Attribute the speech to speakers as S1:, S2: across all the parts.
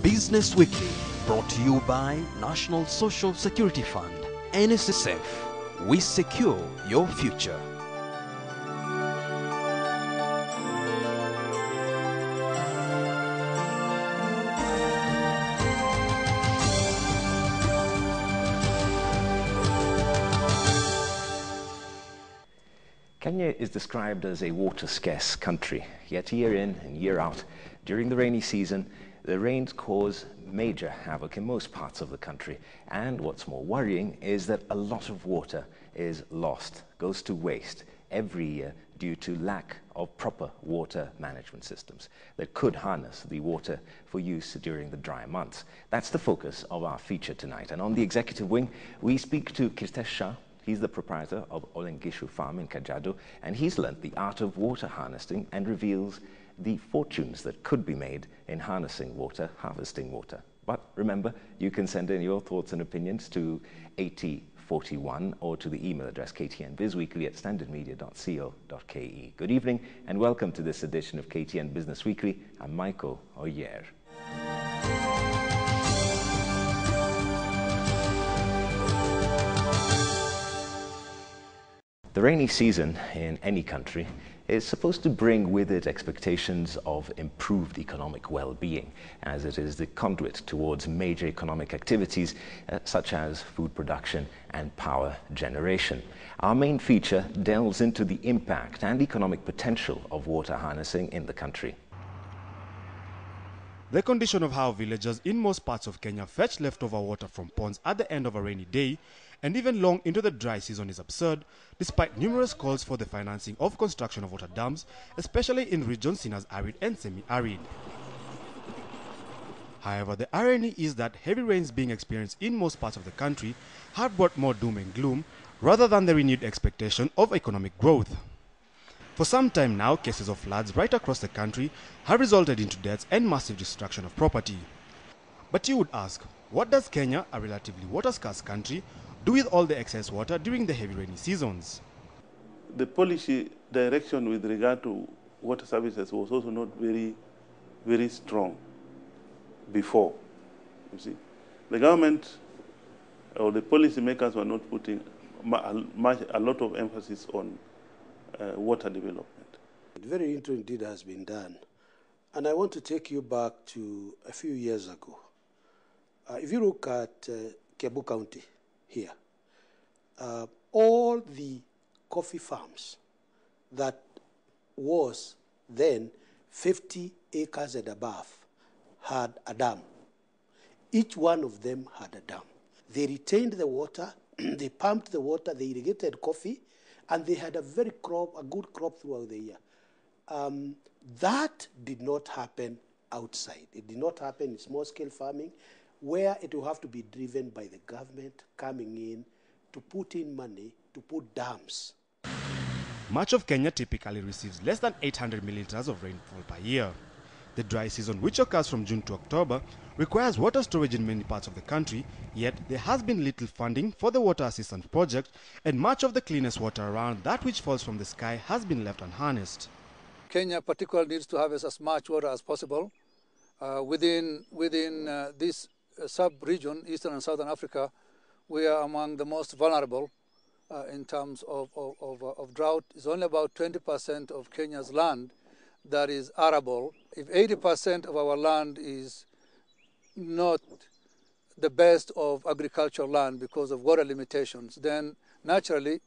S1: Business Weekly, brought to you by National Social Security Fund, NSSF. We secure your future.
S2: Kenya is described as a water-scarce country, yet year in and year out, during the rainy season, the rains cause major havoc in most parts of the country. And what's more worrying is that a lot of water is lost, goes to waste every year due to lack of proper water management systems that could harness the water for use during the dry months. That's the focus of our feature tonight. And on the executive wing, we speak to Kirtesh Shah. He's the proprietor of Olengishu Farm in Kajiado, and he's learnt the art of water harnessing and reveals the fortunes that could be made in harnessing water, harvesting water. But remember, you can send in your thoughts and opinions to 8041 or to the email address ktnbizweekly@standardmedia.co.ke. Good evening and welcome to this edition of KTN Business Weekly. I'm Michael Oyer. The rainy season in any country is supposed to bring with it expectations of improved economic well-being, as it is the conduit towards major economic activities such as food production and power generation. Our main feature delves into the impact and economic potential of water harnessing in the country.
S3: The condition of how villagers in most parts of Kenya fetch leftover water from ponds at the end of a rainy day and even long into the dry season is absurd, despite numerous calls for the financing of construction of water dams, especially in regions seen as arid and semi-arid. However, the irony is that heavy rains being experienced in most parts of the country have brought more doom and gloom rather than the renewed expectation of economic growth. For some time now, cases of floods right across the country have resulted into deaths and massive destruction of property. But you would ask, what does Kenya, a relatively water-scarce country, do with all the excess water during the heavy rainy seasons?
S4: The policy direction with regard to water services was also not very strong before. You see, the government or the policy makers were not putting a lot of emphasis on water development.
S5: Very little indeed has been done. And I want to take you back to a few years ago. If you look at Kiambu County here, all the coffee farms that was then 50 acres and above had a dam. Each one of them had a dam. They retained the water, they pumped the water, they irrigated coffee, and they had a good crop throughout the year. That did not happen outside. It did not happen in small-scale farming, where it will have to be driven by the government coming in to put in money to put dams.
S3: Much of Kenya typically receives less than 800 milliliters of rainfall per year. The dry season, which occurs from June to October, requires water storage in many parts of the country, yet there has been little funding for the water assistance project, and much of the cleanest water around, that which falls from the sky, has been left unharnessed.
S6: Kenya particularly needs to harvest as much water as possible. Within this sub-region, Eastern and Southern Africa, we are among the most vulnerable in terms of drought. It's only about 20% of Kenya's land that is arable. If 80% of our land is not the best of agricultural land because of water limitations, then naturally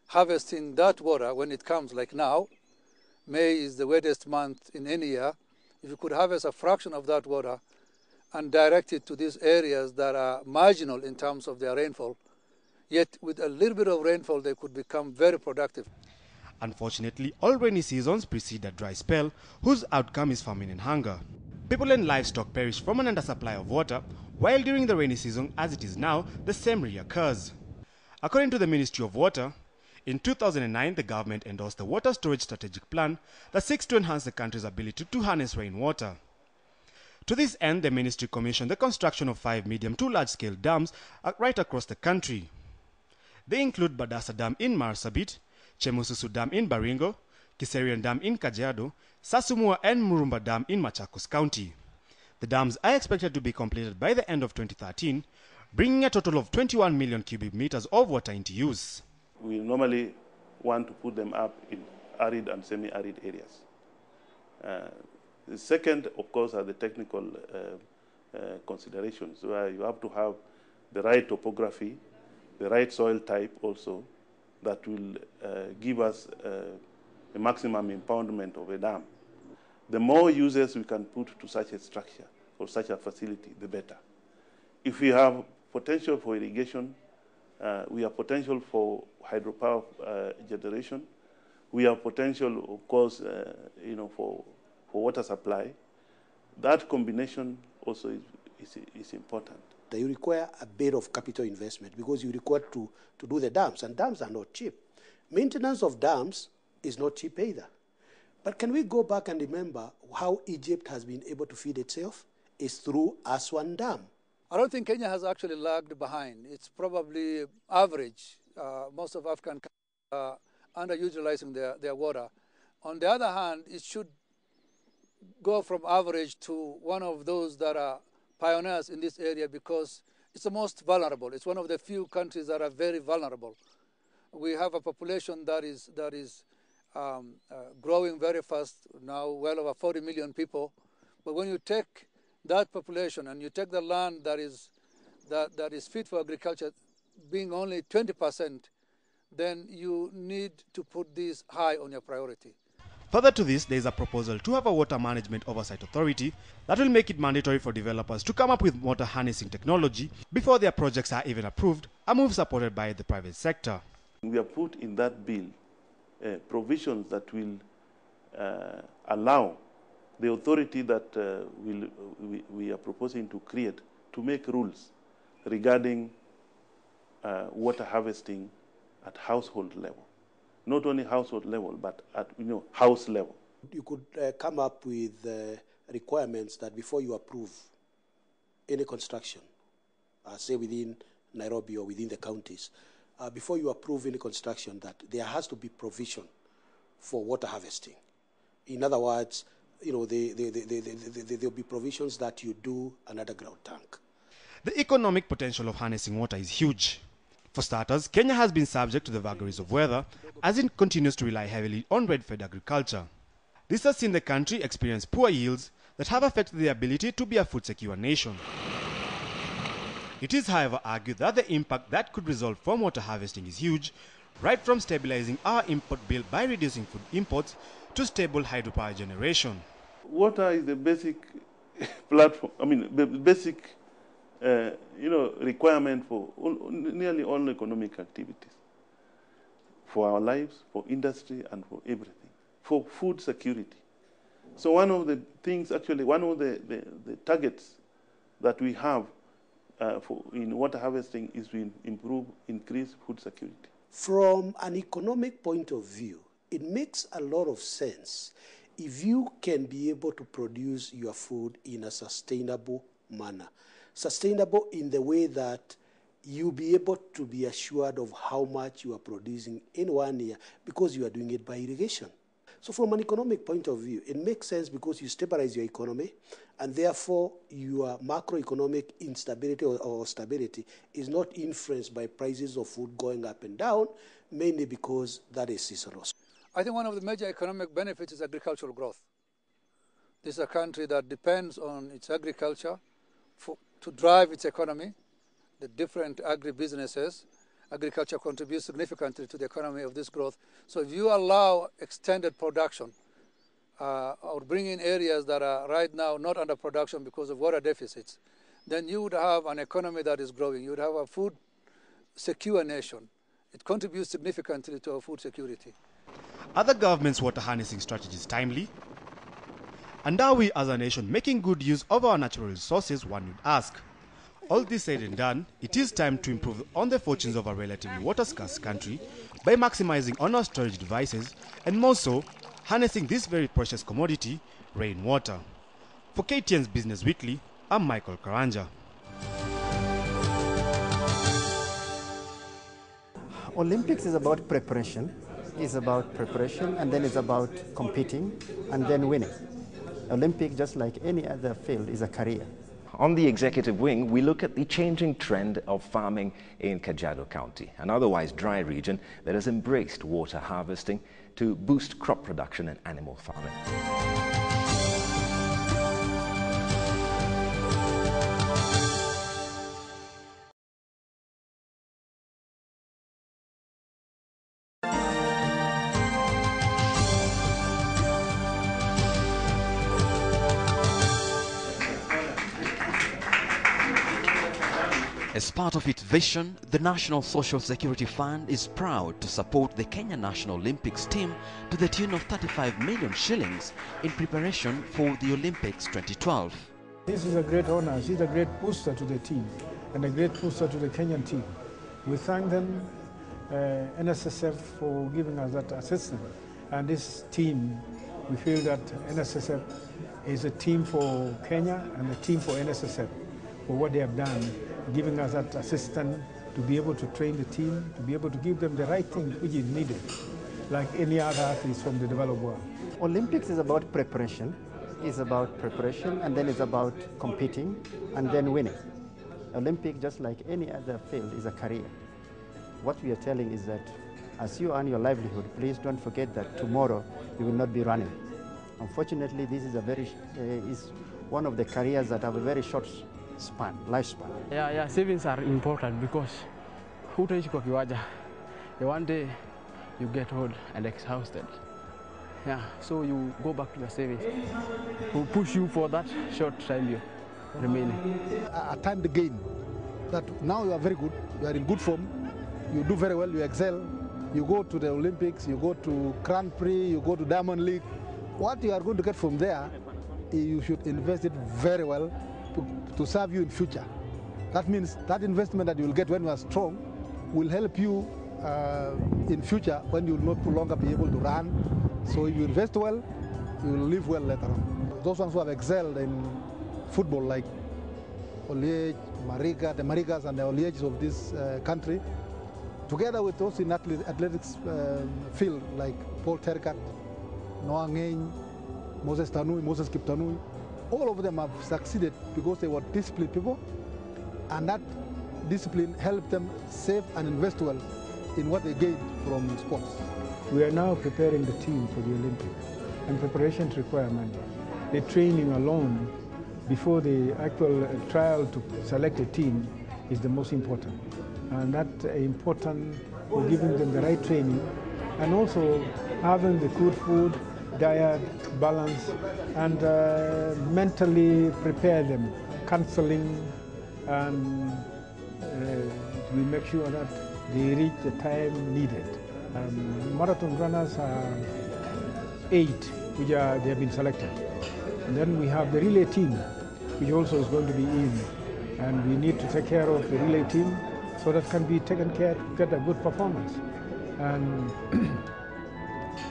S6: harvesting that water when it comes, like now, May is the wettest month in any year. If you could harvest a fraction of that water and direct it to these areas that are marginal in terms of their rainfall, yet with a little bit of rainfall they could become very productive.
S3: Unfortunately, all rainy seasons precede a dry spell, whose outcome is famine and hunger. People and livestock perish from an undersupply of water, while during the rainy season, as it is now, the same reoccurs. According to the Ministry of Water, in 2009, the government endorsed the Water Storage Strategic Plan that seeks to enhance the country's ability to harness rainwater. To this end, the ministry commissioned the construction of 5 medium to large-scale dams right across the country. They include Badasa Dam in Marsabit, Chemususu Dam in Baringo, Kiserian Dam in Kajiado, Sasumua and Murumba Dam in Machakos County. The dams are expected to be completed by the end of 2013, bringing a total of 21 million cubic meters of water into use.
S4: We normally want to put them up in arid and semi-arid areas. The second, of course, are the technical considerations, where you have to have the right topography, the right soil type also, that will give us a maximum impoundment of a dam. The more users we can put to such a structure or such a facility, the better. If we have potential for irrigation, we have potential for hydropower generation, we have potential, of course, for water supply. That combination also is important.
S5: You require a bit of capital investment because you require to do the dams, and dams are not cheap. Maintenance of dams is not cheap either. But can we go back and remember how Egypt has been able to feed itself? It's through Aswan Dam.
S6: I don't think Kenya has actually lagged behind. It's probably average. Most of African countries are underutilizing their water. On the other hand, it should go from average to one of those that are pioneers in this area because it's the most vulnerable. It's one of the few countries that are very vulnerable. We have a population that is growing very fast now, well over 40 million people. But when you take that population and you take the land that is fit for agriculture being only 20%, then you need to put this high on your priority.
S3: Further to this, there is a proposal to have a water management oversight authority that will make it mandatory for developers to come up with water harnessing technology before their projects are even approved, a move supported by the private sector.
S4: We have put in that bill provisions that will allow the authority that we are proposing to create to make rules regarding water harvesting at household level. Not only household level, but at house level.
S5: You could come up with requirements that before you approve any construction, say within Nairobi or within the counties, before you approve any construction, that there has to be provision for water harvesting. In other words, there'll be provisions that you do an underground tank.
S3: The economic potential of harnessing water is huge. For starters, Kenya has been subject to the vagaries of weather as it continues to rely heavily on red-fed agriculture. This has seen the country experience poor yields that have affected the ability to be a food-secure nation. It is, however, argued that the impact that could result from water harvesting is huge, right from stabilizing our import bill by reducing food imports to stable hydropower generation.
S4: Water is the basic platform, the basic requirement for nearly all economic activities, for our lives, for industry, and for everything, for food security. So one of the things, actually, one of the targets that we have in water harvesting is to increase food security.
S5: From an economic point of view, it makes a lot of sense if you can be able to produce your food in a sustainable manner. Sustainable in the way that you'll be able to be assured of how much you are producing in 1 year because you are doing it by irrigation. So from an economic point of view, it makes sense because you stabilize your economy and therefore your macroeconomic instability or stability is not influenced by prices of food going up and down, mainly because that is seasonal.
S6: I think one of the major economic benefits is agricultural growth. This is a country that depends on its agriculture to drive its economy, the different agribusinesses. Agriculture contributes significantly to the economy of this growth. So if you allow extended production or bring in areas that are right now not under production because of water deficits, then you would have an economy that is growing. You would have a food secure nation. It contributes significantly to our food security.
S3: Are the government's water harnessing strategies timely? And are we as a nation making good use of our natural resources, one would ask? All this said and done, it is time to improve on the fortunes of a relatively water-scarce country by maximizing on our storage devices and more so, harnessing this very precious commodity, rainwater. For KTN's Business Weekly, I'm Michael Karanja.
S7: Olympics is about preparation. It's about preparation and then it's about competing and then winning. Olympic, just like any other field, is a career.
S2: On the executive wing, we look at the changing trend of farming in Kajiado County, an otherwise dry region that has embraced water harvesting to boost crop production and animal farming.
S1: As part of its vision, the National Social Security Fund is proud to support the Kenya National Olympics team to the tune of 35 million shillings in preparation for the Olympics 2012.
S8: This is a great honor. This is a great booster to the team and a great booster to the Kenyan team. We thank them, NSSF, for giving us that assistance. And this team, we feel that NSSF is a team for Kenya and a team for NSSF for what they have done, giving us that assistance to be able to train the team, to be able to give them the right thing which is needed, like any other athletes from the developed world.
S7: Olympics is about preparation. It's about preparation, and then it's about competing, and then winning. Olympic, just like any other field, is a career. What we are telling is that as you earn your livelihood, please don't forget that tomorrow you will not be running. Unfortunately, this is is one of the careers that have a very short lifespan.
S9: Yeah, savings are important because hutaishi kwa kiwanja. One day you get old and exhausted. Yeah, so you go back to your savings to push you for that short time you remaining.
S10: A timed gain that now you are very good, you are in good form, you do very well, you excel, you go to the Olympics, you go to Grand Prix, you go to Diamond League. What you are going to get from there, you should invest it very well to serve you in future. That means that investment that you will get when you are strong will help you in future when you will no longer be able to run. So if you invest well, you will live well later on. Those ones who have excelled in football, like Oliech, Mariga, the Marigas and the Olieches of this country, together with those in athletics field like Paul Terkat, Noah Ngeny, Moses Kiptanui, all of them have succeeded because they were disciplined people, and that discipline helped them save and invest well in what they gained from sports.
S8: We are now preparing the team for the Olympics, and preparations require money. The training alone before the actual trial to select a team is the most important, and that's important for giving them the right training and also having the good food, diet, balance, and mentally prepare them, counseling, and we make sure that they reach the time needed. Marathon runners are 8, which they have been selected. And then we have the relay team, which also is going to be in. And we need to take care of the relay team so that can be taken care to get a good performance. And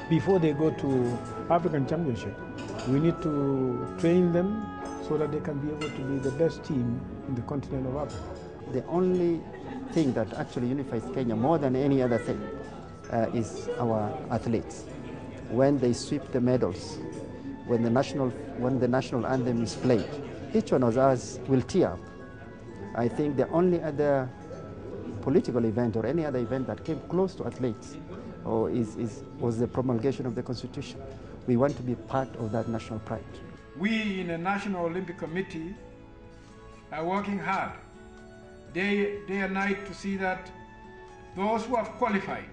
S8: before they go to African Championship, we need to train them so that they can be able to be the best team in the continent of Africa.
S7: The only thing that actually unifies Kenya more than any other thing is our athletes. When they sweep the medals, when the national anthem is played, each one of us will tear up. I think the only other political event or any other event that came close to athletes was the promulgation of the Constitution. We want to be part of that national pride.
S8: We in the National Olympic Committee are working hard, day and night, to see that those who have qualified,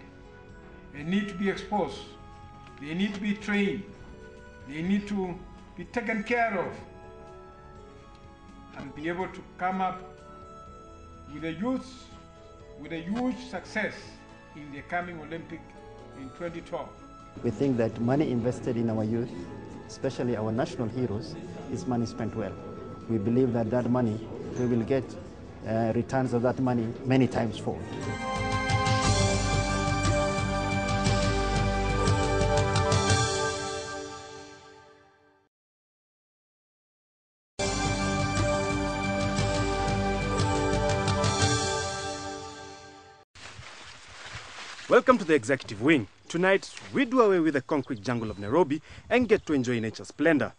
S8: they need to be exposed, they need to be trained, they need to be taken care of, and be able to come up with a huge success in the coming Olympic in 2012.
S7: We think that money invested in our youth, especially our national heroes, is money spent well. We believe that that money, we will get returns of that money many times forward.
S3: Welcome to the Executive Wing. Tonight, we do away with the concrete jungle of Nairobi and get to enjoy nature's splendor.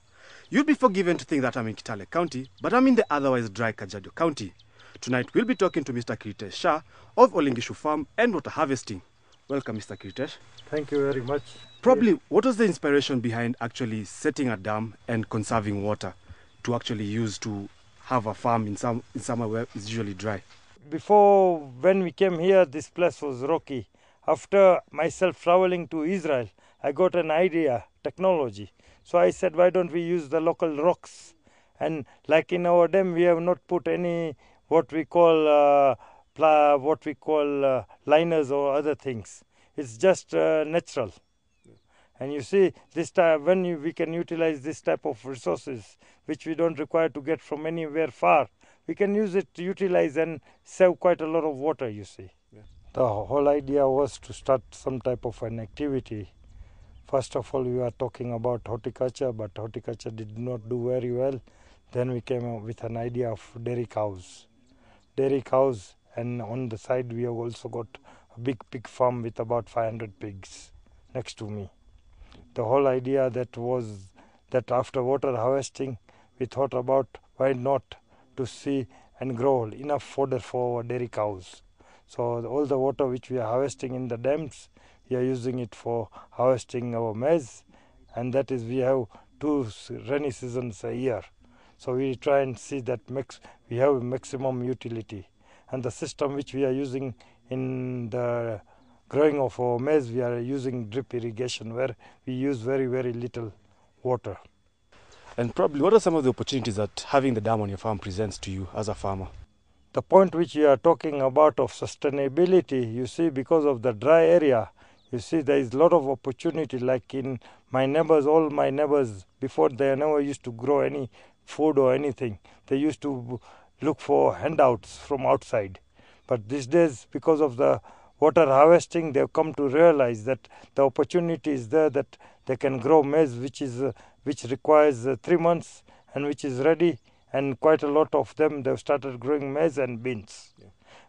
S3: You'll be forgiven to think that I'm in Kitale County, but I'm in the otherwise dry Kajiado County. Tonight we'll be talking to Mr. Kiritesh Shah of Olengishu Farm and Water Harvesting. Welcome, Mr. Kiritesh.
S11: Thank you very much.
S3: Probably, what was the inspiration behind actually setting a dam and conserving water to actually use to have a farm in summer where it's usually dry?
S11: Before, when we came here, this place was rocky. After myself traveling to Israel, I got an idea, technology. So I said, why don't we use the local rocks? And like in our dam, we have not put any what we call liners or other things. It's just natural. And you see, this time when we can utilize this type of resources, which we don't require to get from anywhere far, we can use it to utilize and save quite a lot of water, you see. Yeah. The whole idea was to start some type of an activity. First of all, we were talking about horticulture, but horticulture did not do very well. Then we came up with an idea of dairy cows. Dairy cows, and on the side we have also got a big pig farm with about 500 pigs next to me. The whole idea that was that after water harvesting, we thought about why not to see and grow enough fodder for our dairy cows. So all the water which we are harvesting in the dams, we are using it for harvesting our maize, and that is we have 2 rainy seasons a year. So we try and see that we have maximum utility. And the system which we are using in the growing of our maize, we are using drip irrigation where we use very, very little water.
S3: And probably, what are some of the opportunities that having the dam on your farm presents to you as a farmer?
S11: The point which you are talking about of sustainability, you see, because of the dry area, you see there is a lot of opportunity. Like in my neighbors, all my neighbors, before they never used to grow any food or anything. They used to look for handouts from outside. But these days, because of the water harvesting, they've come to realize that the opportunity is there, that they can grow maize which requires 3 months and which is ready, and quite a lot of them, they've started growing maize and beans. Yeah.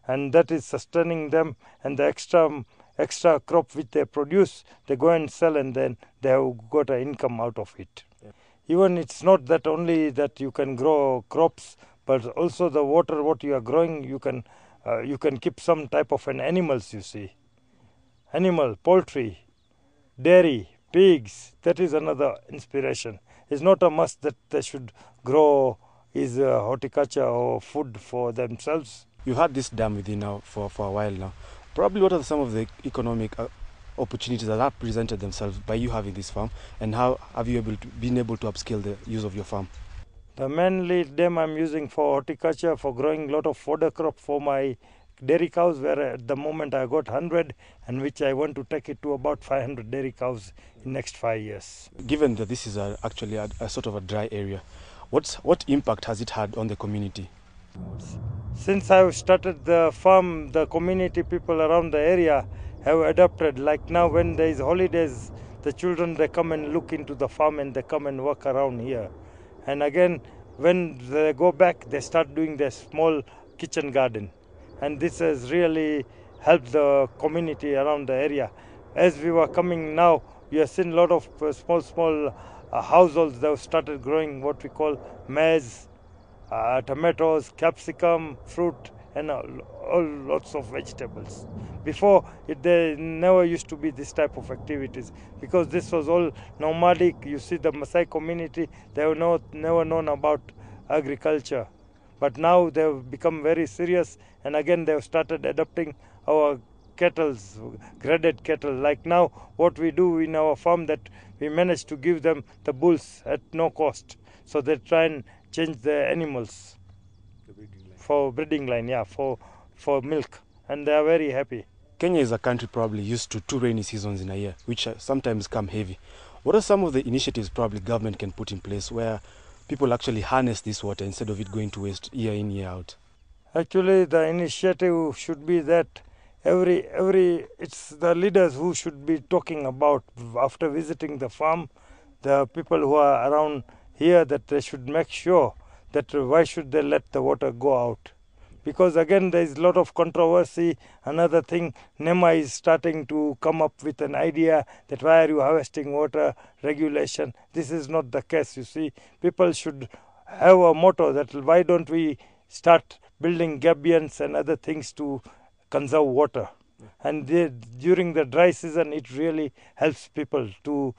S11: And that is sustaining them, and the extra crop which they produce, they go and sell, and then they have got an income out of it. Yeah. Even it's not that only that you can grow crops, but also the water what you are growing, you can keep some type of an animals, you see. Animal, poultry, dairy, pigs, that is another inspiration. It's not a must that they should grow horticulture or food for themselves.
S3: You had this dam with you now for a while now. Probably what are some of the economic opportunities that have presented themselves by you having this farm, and how have you been able to upscale the use of your farm?
S11: The mainly dam I'm using for horticulture, for growing a lot of fodder crop for my dairy cows, where at the moment I got 100, and which I want to take it to about 500 dairy cows in next 5 years.
S3: Given that this is actually a sort of a dry area, what impact has it had on the community?
S11: Since I've started the farm, the community people around the area have adopted. Like now when there is holidays, the children, they come and look into the farm and they come and work around here. And again, when they go back, they start doing their small kitchen garden. And this has really helped the community around the area. As we were coming now, we have seen a lot of small households that have started growing what we call maize, tomatoes, capsicum, fruit, and all lots of vegetables. Before, there never used to be this type of activities, because this was all nomadic. You see, the Maasai community, they have never known about agriculture. But now they have become very serious, and again they have started adopting our kettles, graded kettle. Like now, what we do in our farm, that we manage to give them the bulls at no cost. So they try and change the animals for breeding line, yeah, for milk, and they are very happy.
S3: Kenya is a country probably used to 2 rainy seasons in a year, which sometimes come heavy. What are some of the initiatives probably government can put in place where people actually harness this water instead of it going to waste year in, year out?
S11: Actually, the initiative should be that it's the leaders who should be talking about, after visiting the farm, the people who are around here, that they should make sure that why should they let the water go out? because again there is a lot of controversy. Another thing, NEMA is starting to come up with an idea that why are you harvesting water regulation. This is not the case. You see, people should have a motto that why don't we start building gabions and other things to conserve water. And during the dry season it really helps people to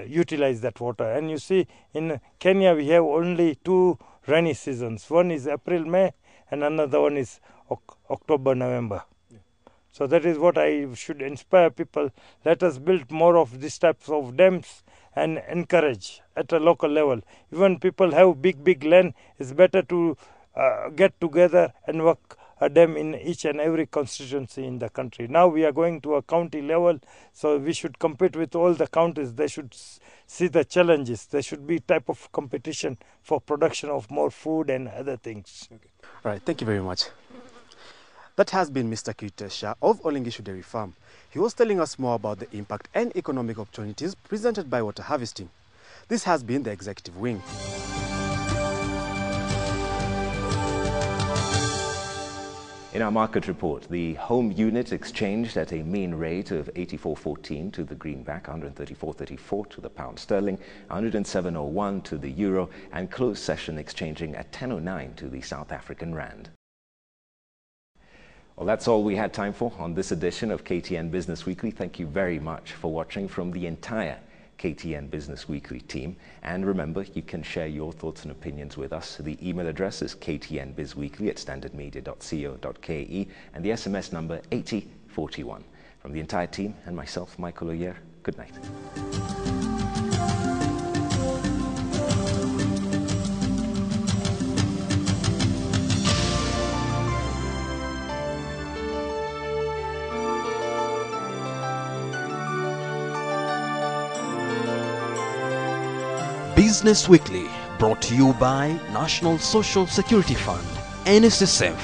S11: utilize that water. And you see, in Kenya we have only 2 rainy seasons. One is April, May, and another one is October, November. So that is what I should inspire people. Let us build more of these types of dams and encourage at a local level. Even people have big land, it's better to get together and work a dam in each and every constituency in the country. Now we are going to a county level, so we should compete with all the counties. They should see the challenges. There should be type of competition for production of more food and other things.
S3: Okay. All right, thank you very much. That has been Mr. Kitesha of Olengishu Dairy Farm. He was telling us more about the impact and economic opportunities presented by water harvesting. This has been the Executive Wing.
S2: In our market report, the home unit exchanged at a mean rate of 84.14 to the greenback, 134.34 to the pound sterling, 107.01 to the euro, and closed session exchanging at 10.09 to the South African rand. Well, that's all we had time for on this edition of KTN Business Weekly. Thank you very much for watching from the entire KTN Business Weekly team. And remember, you can share your thoughts and opinions with us. The email address is ktnbizweekly@standardmedia.co.ke and the SMS number 8041. From the entire team and myself, Michael Oyer, good night.
S1: Business Weekly, brought to you by National Social Security Fund, NSSF.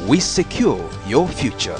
S1: We secure your future.